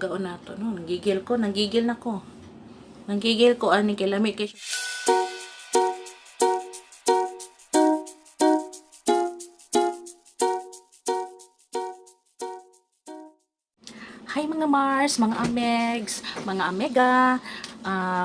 pagaon na to, no? Nanggigil na ko. Nanggigil ko, ani, kay lamig kay Hi mga Mars, mga Amegs, mga Amega.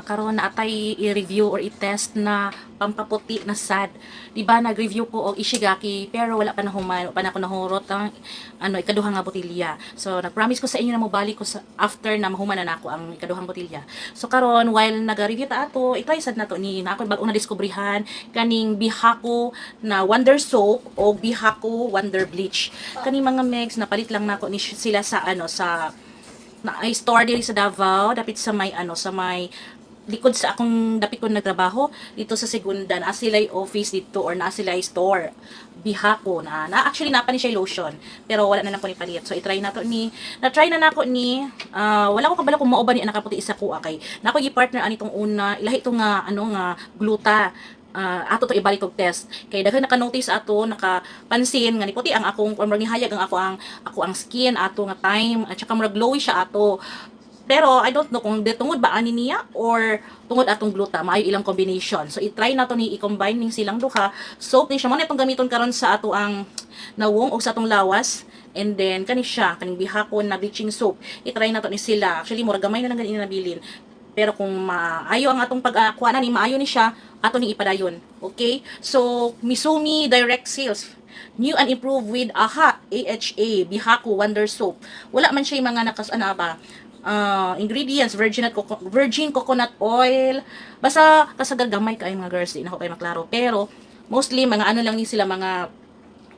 Karon na atay i-review or i-test na pampaputi na sad. Di ba nag-review ko og Ishigaki pero wala pa na human, pa na ko nahurot ang ikaduhang nga botilya. So nag-promise ko sa inyo na mobalik ko sa after na mahuman na nako ang ikaduhang botilya. So karon while nag-review ta ato, i-try sad nato ni na ako bag-o na diskubrihan kaning Bihako na Wonder Soap o Bihako Wonder Bleach. Kaning mga Megs napalit lang nako ni sila sa na ay store diri sa Davao dapit sa may sa may likod sa akong dapit ko nagtrabaho dito sa Segunda na sila'y office dito or na sila'y store Bihako na actually napa ni siya lotion pero wala na lang ko ni palit. So i-try na nako ni wala ko kabalo kung mao ba ni nakaputi isa ko kay nako gi-partner ani tong una ilahi to nga nga gluta. Ato to ibalik og test kay daghan naka-notice ato nakapansin nga ni puti ang akong murag hayag ang ako ang skin ato nga time at saka murag glowy siya ato. Pero I don't know kung tungod ba ani niya or tungod atong gluta maayo ilang combination. So i-try nato ni i-combine ning silang duha. Soap ni siya mo na itong gamiton karon sa ato ang nawong o sa atong lawas. And then kaning Bihako na bleaching soap. I-try nato ni sila. Actually murag gamay na lang ganin nabilin. Pero kung maayo ang atong pag-kuha na ni maayo ni siya, ato ni ipadayon. Okay? So, Misumi Direct Sales. New and improved with AHA, Bihako Wonder Soap. Wala man siya yung mga ingredients, virgin coconut oil. Basta kasagagamay kayo mga girls, di na ko kayo maklaro. Pero, mostly, mga lang ni sila, mga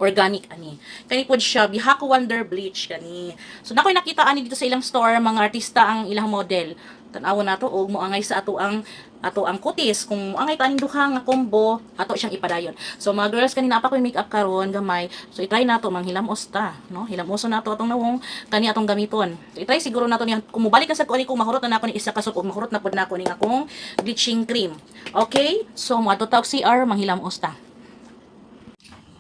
organic ani. Kani pod siya Bihako Wonder Bleach kani. So nakoy nakita ani dito sa ilang store mga artista ang ilang model. Tan-awon nato og moangay sa ato ang kutis kung moangay ta ning duha nga combo ato siyang ipadayon. So mga girls kanina pa ko makeup karon gamay. So i-try nato manghilamos ta, no? Hilamoson nato atong nawong kani atong gamiton. So i-try siguro nato ni kung mobalik na sa kuani kung mahurot na nako ni isa ka sup mahurot na pod nako ning akong bleaching cream. Okay? So mo ato tawag CR manghilamos ta.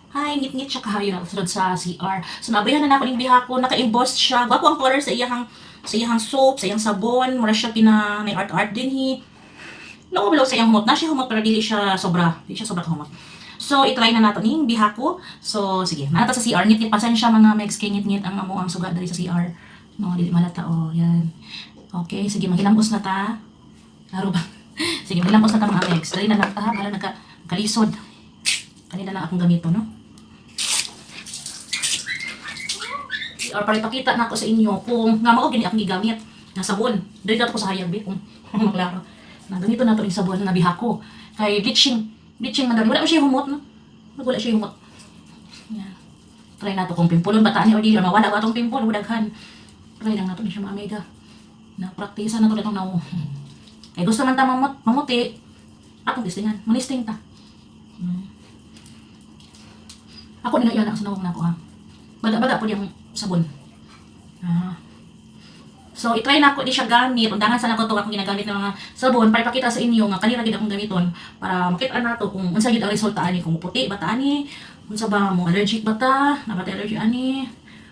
Hi, ngit-ngit siya kahayo na sunod sa CR. So nabayan na nako ning Bihako, naka-emboss siya. Gwapo ang color sa iyang soap, sa iyang sabon, mura siya may art din Law sa iyang humot. Na siya humot pero dili siya sobra. Dili siya sobra humot. So i-try na nato ning Bihako. So sige, nata sa CR ngit-ngit pasan siya mga Megs kay ngit-ngit ang amo ang suga diri sa CR. No, dili malata yan. Okay, sige manghilamos na ta. Laro ba? Sige, manghilamos na ta mga Megs. Dali na ta para nagkalisod. Kanina lang akong gamito, no? Or para ipakita na ako sa inyo kung nga mao gini akong gigamit na sabon. Dili nato ko sa hayag kung maklaro. Na gamito nato ning sabon nga Bihako. Kay bleaching man wala man siya humot no. Wala siya humot. Yan. Try nato kung pimpulon ba tani or dili mawala ba atong pimpol daghan. Try lang nato ni siya maamega. Na praktisa nato itong nawo. Kay gusto man ta mamuti. Atong distingan, manisting ta. Ako ni nga sa nawong nako ha. Baga po yung sabon. So, i-try na ako di siya gamit. Undangan sana ko ito akong ginagamit ng mga sabon para ipakita sa inyo nga kanina gid akong gamiton para makita nato kung unsa gid ang resulta ani kung puti ba ta ani, unsa ba mo allergic ba ta, nabatay allergy ani.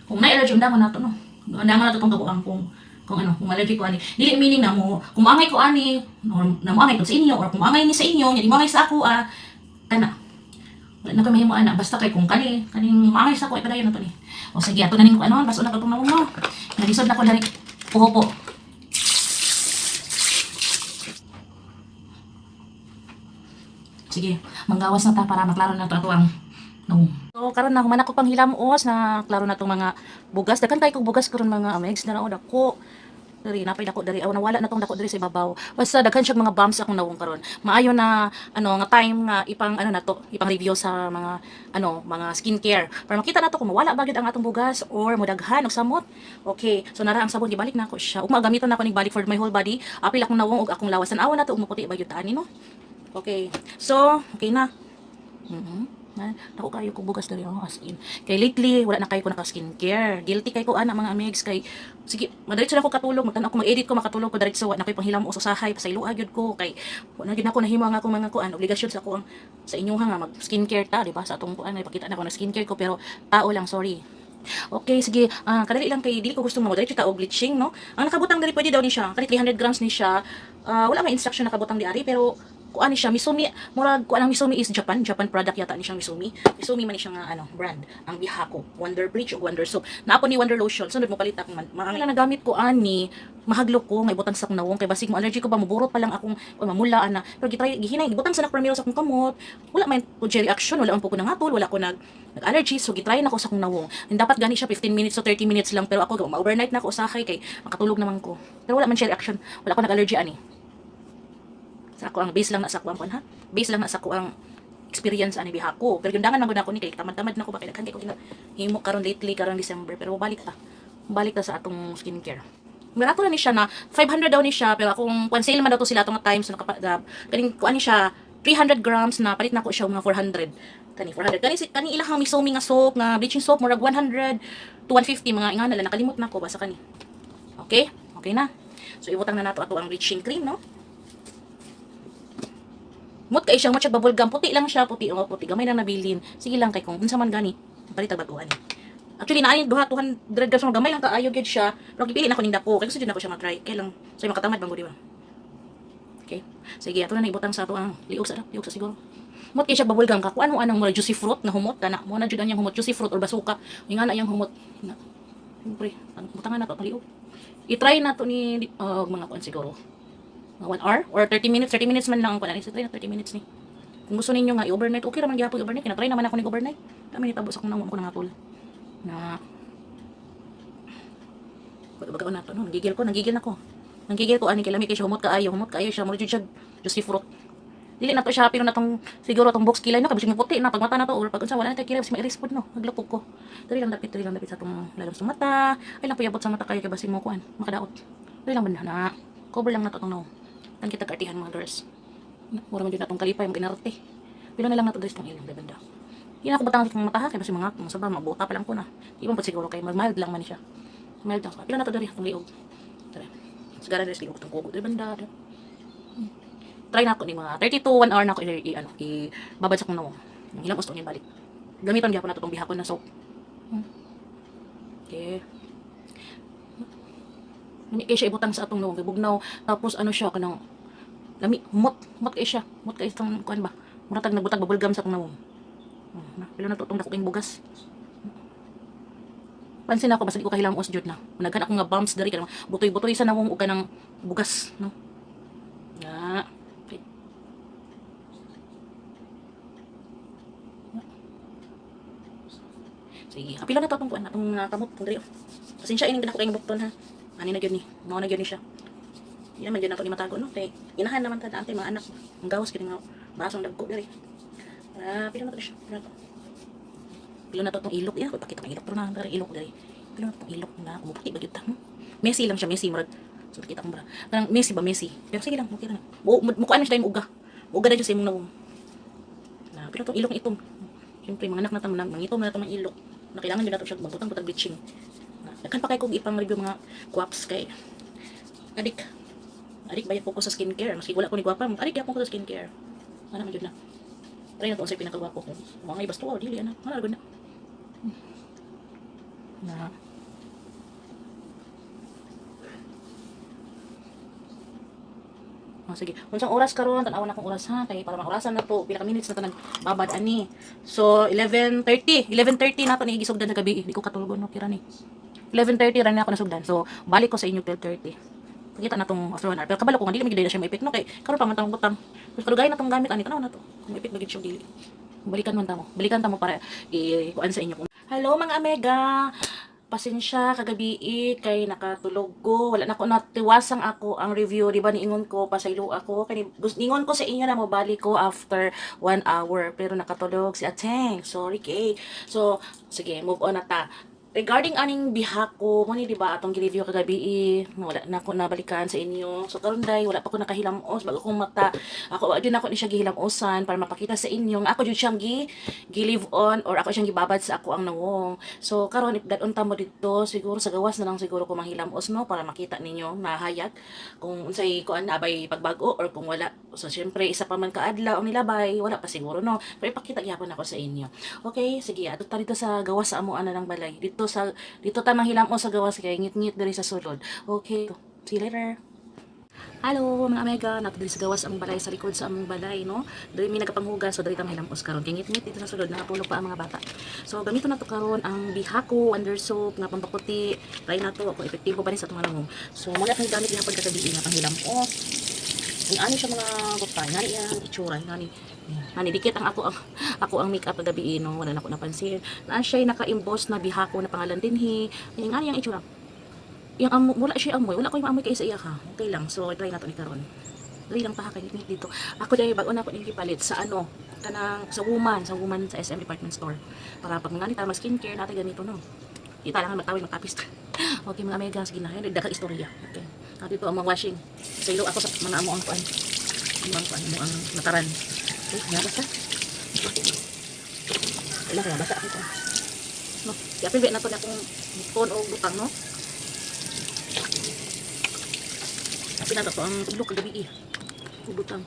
Kung na allergy undangan nato no. Undangan nato tong kabuang kung kung allergic ko ani. Dili meaning na mo kung maangay ko ani, or na maangay ko sa inyo or kung maangay ni sa inyo, di maangay sa ako kana. Wala na ko mahimo ana basta kay kung kaning maangay sa ako ipadayon nato ni. O sige, ato na ning baso na katong nawong mo. Nalisod na ko dari puho po. Sige, manggawas na ta para maklaro na to ato ang nawong. So karon na human ako pang hilamos na klaro na tong mga bugas. Daghan kay kog bugas karon mga Megs na raw dako. Dari napay dako dari nawala na tong dako dari sa ibabaw. Basta daghan siya mga bumps akong nawong karon. Maayo na nga time nga ipang ipang review sa mga mga skincare para makita nato kung mawala ba gid ang atong bugas or modaghan og samot. Okay, so nara ang sabon gibalik nako siya. Ug magamiton nako ning balik for my whole body. Apil akong nawong ug akong lawas. Tanawa nato ug maputi ba gyud ani no. Okay. So, okay na. Ako kayo kung bugas dari as in. Kay lately, wala na kayo ko naka-skincare. Guilty kayo ko ana mga Megs kay sige, madiretso na ako katulog, magtan ako mag-edit ko makatulog ko diretso wa na koy panghilam usahay pasaylo agyud ko kay wala gid nako nahimo ang akong mga kuan obligasyon sa ako sa inyo nga mag skincare ta di ba sa atong kuan may pakita na ko na skincare ko pero tao lang sorry. Okay, sige. Kadali lang kay dili ko gusto mo dali ta og bleaching, no? Ang nakabutang dali pwede daw ni siya. Kani 300 grams ni siya. Wala may instruction nakabutang di ari pero kuan ni siya Misumi, murag kuan ang Misumi is Japan product yata ni siyang Misumi. Misumi man ni siya nga ano, brand. Ang Bihako, Wonder Bleach o Wonder Soap. Naapon ni Wonder Lotion, sunod mo palit akong ang nagamit ko ani mahaglo ko may butang sa akong nawong kay basig mo allergy ko ba maburot pa lang akong mamula ana pero gitry gihinay gibutang sa primero sa akong kamot wala man po reaction wala man po ko nangatol wala ko nag-allergy so gitry na ko sa akong nawong and dapat gani siya 15 minutes to 30 minutes lang pero ako ma-overnight na ako usahay kay makatulog naman ko pero wala man siya reaction wala ko nag-allergy ani sa ako ang base lang na sa ako ang ha base lang na sa ako ang experience ani Bihako pero gundangan man gud ako ni kay tamad-tamad na ko ba kay daghan kay ko himo karon lately karon December pero balik ta sa atong skincare. Barato na ni siya na 500 daw ni siya pero kung sale man daw to sila atong times so kaning kuan ni siya 300 grams na palit na ko siya mga 400 kani 400 kani ilahang Misumi nga soap nga bleaching soap murag 100 to 150 mga ingana lang nakalimot na ko basta kani okay na so ibutang na nato ato ang bleaching cream no mut kay siya mo siya bubble gum puti lang siya puti gamay na nabilin sige lang kay kung unsa man gani palit ang baguhan actually naanin duha 200 grams mga gamay lang kaayo gyud siya pero gipili na ko ning dako kay gusto jud nako siya ma-try kay lang so makatamad bang gudi ba okay sige ato na ibutang sa ato ang liog sa siguro mut kay siya bubble gum ka kuan mo anang mura juicy fruit na humot kana mo na jud anyang humot juicy fruit or basuka inga na yang humot na siyempre butangan na to liog i-try na to ni mga kuan siguro 1 hour or 30 minutes man lang ang kuan so try na 30 minutes ni kung gusto ninyo nga i-overnight okay ra man gyapon overnight kina try naman ako ning overnight kami nitabo sa kung nang ko nangatol na baga na to no nagigil na ko ani kay lami kay siya humot kaayo siya mo jud siya juicy fruit dili na to siya pero natong siguro tong box kilay no kay bisig puti na pagmata na to or pag unsa wala na tay kilay bisig ma-erase pod no naglupog ko dili lang dapit sa tong lalabs sa mata ay lang payabot sa mata kay basig mo kuan makadaot dili lang man na cover lang na to tong no tan kita kartihan mga girls mura man jud natong kalipay mo inarte pila na lang nato guys tong ilang banda hindi na ako batang sa mata ha, kaya basi mga masaba, mabuta pa lang ko na. Di ba siguro kay mild lang man siya. Mild lang. Pila na to dari itong liog. Tara. Sigara na liog itong kubo. Di banda. Try na ako ni mga 30 to 1 hour na ako babad sa kong nawang. Ilang gusto niya balik. Gamitan niya ako na itong Bihako na soap. Okay. Hindi kaya siya ibutang sa atong nawang. Bugnaw. Tapos ano siya, kanang lami, humot kaya siya. Humot kaya itong kuhan ba. Muratag nagbutag bubblegum sa atong nawang. Pila na to itong dakuking bugas. Pansin ako, basta di ko kahilang jud na. Naghan ako nga bumps dari kanang butoy-butoy sa nawong ug kanang bugas, no. Na. Okay. Sige, apila na to atong kuan atong kamot diri. Pasensya ining dako kay bukton ha. Ani na gyud ni, mao na gyud ni siya. Di naman gyud nato ni matago no. Kay inahan naman ta ante mga anak. Ang gawas kini nga basong dagko diri. Pila na to siya. Pila na to itong ilok. Yan, pakita ng ilok. Pero na, ilok dari. Pila na to itong ilok na kumupati ba kita. Messy lang siya, messy. Murag, so kita kong ba. Parang messy ba, messy. Pero sige lang, mukha na. Mukhaan na siya yung uga. Uga na dyan sa imong nawong. Pila itong ilok itong. Siyempre, mga anak na ito, mangitom na ito ng ilok. Na kailangan nyo na ito siya magbutang-butang bleaching. Nagkan pa kayo kong ipang review mga guwaps kay adik ba po ko sa skincare. Maski wala ko ni guwapa, adik yapon ko sa skincare. Ano man yun na. Try na ito sa pinakagwapo ko. Mga ibas to, dili, anak. Ano na. Na. Sige. Unsang oras karon tan-awan akong oras ha kay para maorasan na to pila ka minutes na to nagbabad ani. So 11:30 na to ni gisugdan sa gabi. Di ko katulgon no kira ni. 11:30 ra na ako nasugdan. So balik ko sa inyo 12:30. Pakita na tong after 1 hour. Pero kabalo ko nga dili magid na siya maipik no kay karon pa man tang butang. Pero kadugay na tong gamit ani tanaw na to. Maipik magid siya dili. Balikan ta mo para kuan sa inyo. Hello mga amega. Pasensya kagabi kay nakatulog ko. Wala na ko natiwasang ako ang review. Diba niingon ko pasaylo ako. Kani ningon ko sa inyo na mabalik ko after 1 hour. Pero nakatulog si Ateng. Sorry kay. So sige move on na ta. Regarding aning Bihako, mo ni diba atong gi-review kagabi wala na ko nabalikan sa inyo. So karon day wala pa ko nakahilamos bago kong mata. Ako jud nako ni siya gihilamosan para mapakita sa inyo nga ako jud siyang gi-live on or ako siyang gibabad sa ako ang nawong. So karon if dadon ta mo dito siguro sa gawas na lang siguro ko manghilamos no para makita ninyo nahayag kung unsay kuan abay pagbago or kung wala. So syempre isa pa man kaadlaw ang nilabay wala pa siguro no. Pero ipakita gyapon ako sa inyo. Okay, sige ato ta dito sa gawas sa amo ana ng balay. Dito dito ta manghilamos sa gawas kay ngit-ngit diri sa sulod. Okay, see you later. Hello mga mega, nato diri sa gawas ang balay sa likod sa among balay no. Diri mi nagapanghugas so diri ta mahilamos karon kay ngit-ngit dito sa sulod nakatulog pa ang mga bata. So gamito nato karon ang bihako under soap nga pampaputi. Try nato kung epektibo ba ni sa atong malangong. So mo na kay gamit gihapon kagabi nga panghilamos. Ang ano siya mga gutay, ngani yang itsura, ngani dikit ang ako ang makeup kagabi no, wala na ko napansin. Naan siya naka-emboss na bihako na pangalan dinhi. Ngani yang itsura. Yung wala siya amoy, wala ko yung amoy kay sa iya ka. Okay lang. So try nato ni karon. Dali lang pa kay dito. Ako dai bag-o na ko ni palit sa ano, kanang sa woman sa SM department store. Para pag ngani ta mag skincare natin ganito no. Kita lang matawid magkapis. Okay mga mega sige na, daghang istorya. Okay. Dito ang mga washing. Sa ilo ako sa mga amo ang kuan. Mo ang mataran. Okay, nga basta. Wala kaya basta ito. No, kaya pili na to na kung phone o butang no. Pinato ko ang tulog kagabi butang.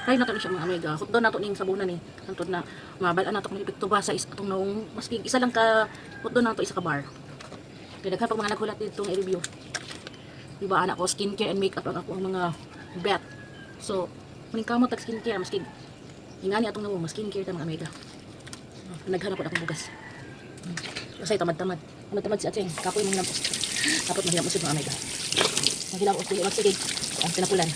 Kaya nato ni siya mga amiga. Hutdo nato ning sabunan ni. Antod na mabalaan nato kung epekto ba sa atong naong maski isa lang ka hutdo nato isa ka bar. Kaya daghan pag mga naghulat dito ng i-review. Diba anak ko skincare and makeup ang ako ang mga bet. So, muning kamot tag skincare maski ingani atong naong skincare ta mga amiga. Naghanap ako ng bugas. Kasi tamad-tamad. Tamad si Atseng. Kapoy mga hinapos. Kapot mahilap usod mga amiga. Mahilap usod. Sige. Ang pinapulan.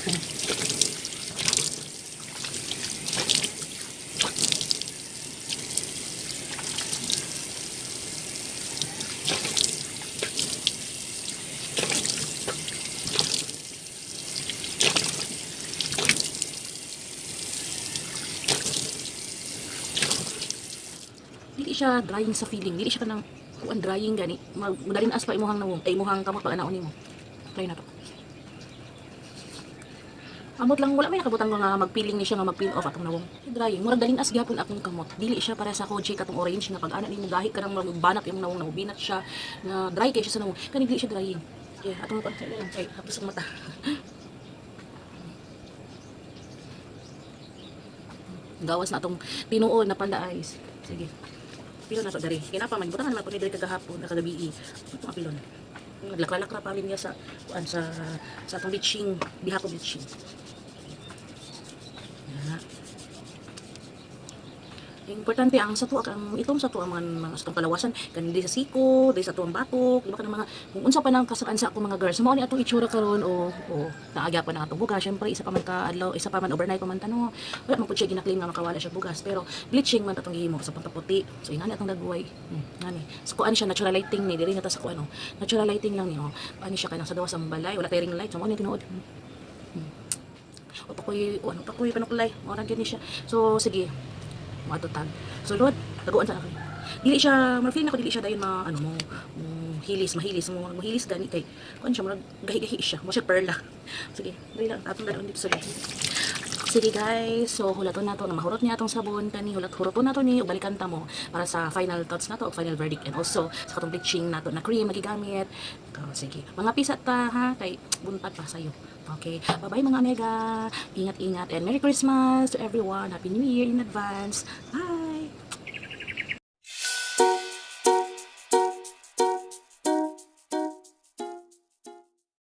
Dili siya drying sa feeling. Dili siya kanang kuan drying gani. Madalin as pa imuhang nawong. Ay imuhang kamot pag anaon nimo. Try na to. Amot lang wala may nakabutang nga magpiling ni siya nga mag-peel off atong nawong. Drying murag dalin as gyapon akong kamot. Dili siya para sa koji katong orange nga pag ana nimo gahi ka nang magbanat imong nawong nawbinat siya na dry kay siya sa nawong. Kani dili siya drying. Yeah, atong kuan kay hapos ang mata. Gawas na atong tinuod na panda eyes. Sige. Pilon na to dari. Kinapa man butangan naman ko ni diri kagahapon na kagabi. Ito ang pilon. Lakra-lakra pa niya sa kuan sa atong bleaching, bihako bleaching. Importante ang sa tuwa ang itong sa tuwa mga sa kalawasan kanindi sa siko, di sa tuwang batok, di ba kanang mga kung unsa pa nang kasaan sa ako mga girls. Mao ni atong itsura karon o naagya pa na atong bugas. Syempre isa pa man ka adlaw, isa pa man overnight pa man tano. Wala man pud siya ginaklaim nga makawala siya bugas, pero bleaching man atong gihimo sa pampaputi. So ingani atong dagway. Ngani. So kuan siya natural lighting ni diri na ta sa kuan natural lighting lang ni Ani siya kanang sa dawas ang balay, wala tay ring light. So mao ni tinuod. O pa koy panuklay. Ora gyud ni siya. So sige. Matutag. Sulod, taguan sa akin. Dili siya, ma-feel na ko dili siya dayon mo mahilis gani kay kuan siya gahi-gahi siya. Mo siya perla. Sige, dili lang atong dadon dito sa loob. Sige guys, so hulaton nato na mahurot niya atong sabon kani huruton nato ni ug balikan ta mo para sa final thoughts nato ug final verdict and also sa katong bleaching nato na cream magigamit. Sige, mga pisat ta ha kay buntag pa sayo. Okay, bye-bye mga mega. Ingat-ingat and Merry Christmas to everyone. Happy New Year in advance. Bye!